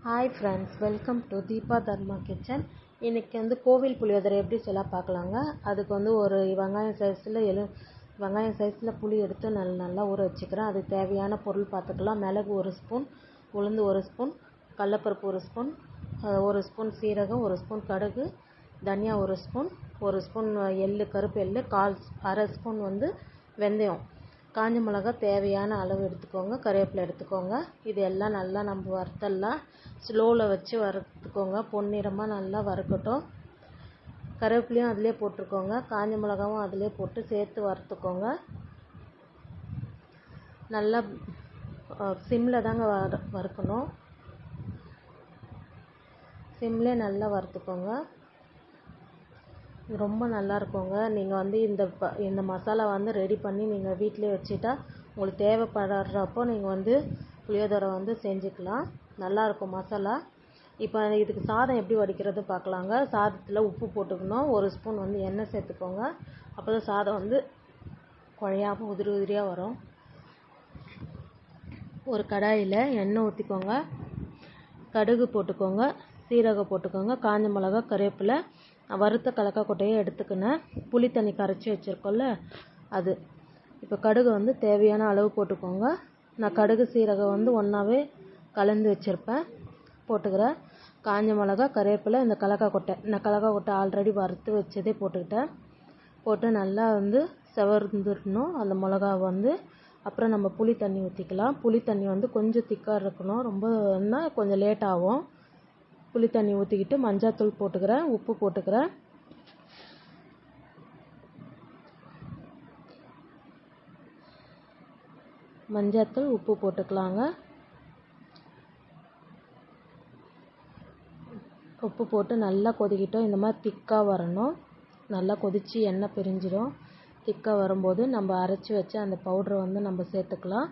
Hi friends, welcome to Deepa Dharma kitchen. இன்றைக்கி கோவில் புளியோதரை எப்படி சொல்ல பார்க்கலாங்க. அதுக்கு ஒரு வெங்காயம் சைஸில் புளி எடுத்து நல்லா ஊற வச்சுக்கிறேன். அதுக்கு தேவையான பொருள் பார்த்துக்கலாம். மிளகு 1 ஸ்பூன், உளுந்து 1 ஸ்பூன், கடலப்பருப்பு 1 ஸ்பூன், 1 ஸ்பூன் சீரகம், 1 ஸ்பூன் கடுகு, தனியா 1 ஸ்பூன், 1 ஸ்பூன் எள்ளு, கருப்பு எள்ளு, அரை ஸ்பூன் வெந்தயம், காஞ்ச மிளகா தேவையான அளவு எடுத்துக்கோங்க, கருவேப்பிலை எடுத்துக்கோங்க. இது எல்லாம் நல்லா நம்ம வறுத்தலாம். ஸ்லோவில் வச்சு வறுத்துக்கோங்க. பொன்னிறமாக நல்லா வறுக்கட்டும். கருவேப்பிலையும் அதிலே போட்டுருக்கோங்க, காஞ்ச மிளகாவும் அதிலே போட்டு சேர்த்து வறுத்துக்கோங்க. நல்லா சிம்மில் தாங்க வறுக்கணும். சிம்லே நல்லா வறுத்துக்கோங்க. ரொம்ப நல்லா இருக்குங்க. நீங்கள் இந்த மசாலா ரெடி பண்ணி நீங்கள் வீட்டிலே வச்சுட்டா உங்களுக்கு தேவைப்படுறப்போ நீங்கள் புளியோதரை செஞ்சுக்கலாம். நல்லாயிருக்கும் மசாலா. இப்போ இதுக்கு சாதம் எப்படி வடிக்கிறது பார்க்கலாங்க. சாதத்தில் உப்பு போட்டுக்கணும். 1 ஸ்பூன் எண்ணெய் சேர்த்துக்கோங்க. அப்போ தான் சாதம் குழையாமல் உதிரி உதிரியாக வரும். ஒரு கடாயில் எண்ணெய் ஊற்றிக்கோங்க. கடுகு போட்டுக்கோங்க, சீரகம் போட்டுக்கோங்க, காஞ்ச மிளகா, கருவேப்பிலை, வறுத்த கடலக்கொட்டையை எடுத்துக்கினேன். புளி தண்ணி கரைச்சி வச்சுருக்கோம்ல அது. இப்போ கடுகு தேவையான அளவு போட்டுக்கோங்க. நான் கடுகு சீரகம் ஒன்றாவே கலந்து வச்சுருப்பேன், போட்டுக்கிறேன். காஞ்ச மிளகா, கருவேப்பிலை, இந்த கடலக்கொட்டை, நான் கடலக்கொட்டை ஆல்ரெடி வறுத்து வச்சதே போட்டுக்கிட்டேன். போட்டு நல்லா செவந்துடணும் அந்த மிளகா. அப்புறம் நம்ம புளி தண்ணி ஊற்றிக்கலாம். புளி தண்ணி கொஞ்சம் திக்காக இருக்கணும், ரொம்பன்னா கொஞ்சம் லேட் ஆகும். புளி தண்ணி ஊற்றிக்கிட்டு மஞ்சள்தூள் போட்டுக்கிறேன், உப்பு போட்டுக்கிறேன். மஞ்சள்தூள், உப்பு போட்டுக்கலாங்க. உப்பு போட்டு நல்லா கொதிக்கிட்டோம். இந்த மாதிரி திக்காக வரணும். நல்லா கொதித்து எண்ணெய் பிரிஞ்சிடும். திக்காக வரும்போது நம்ம அரைச்சி வச்ச அந்த பவுட்ரை நம்ம சேர்த்துக்கலாம்.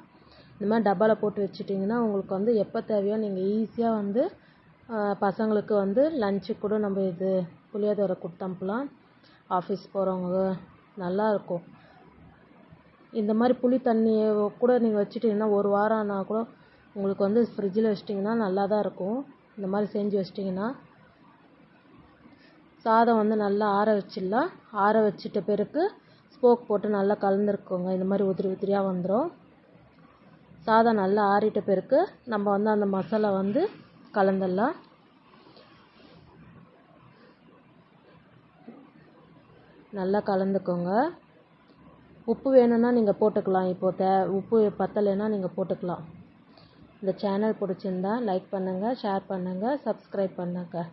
இந்த மாதிரி டப்பாவில் போட்டு வச்சுட்டிங்கன்னா உங்களுக்கு எப்போ தேவையோ நீங்கள் ஈஸியாக பசங்களுக்கு லஞ்சுக்கு கூட நம்ம இது புளியோதரை கொடுத்து அனுப்பலாம். ஆஃபீஸ் போகிறவங்க நல்லாயிருக்கும். இந்த மாதிரி புளி தண்ணியை கூட நீங்கள் வச்சுட்டிங்கன்னா 1 வாரம் ஆனால் கூட உங்களுக்கு ஃப்ரிட்ஜில் வச்சிட்டிங்கன்னா நல்லா தான் இருக்கும். இந்த மாதிரி செஞ்சு வச்சிட்டிங்கன்னா சாதம் நல்லா ஆற வச்சிடலாம். ஆற வச்சிட்ட பிறகு ஸ்போக் போட்டு நல்லா கலந்துருக்கோங்க. இந்த மாதிரி உதிரி உதிரியாக வந்துடும். சாதம் நல்லா ஆறிட்ட பிறகு நம்ம அந்த மசாலா கலந்துடலாம். நல்லா கலந்துக்கோங்க. உப்பு வேணும்னா நீங்கள் போட்டுக்கலாம். உப்பு பத்தலைன்னா நீங்கள் போட்டுக்கலாம். இந்த சேனல் பிடிச்சிருந்தா லைக் பண்ணுங்கள், ஷேர் பண்ணுங்கள், சப்ஸ்கிரைப் பண்ணுங்கள்.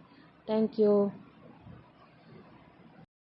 தேங்க்யூ.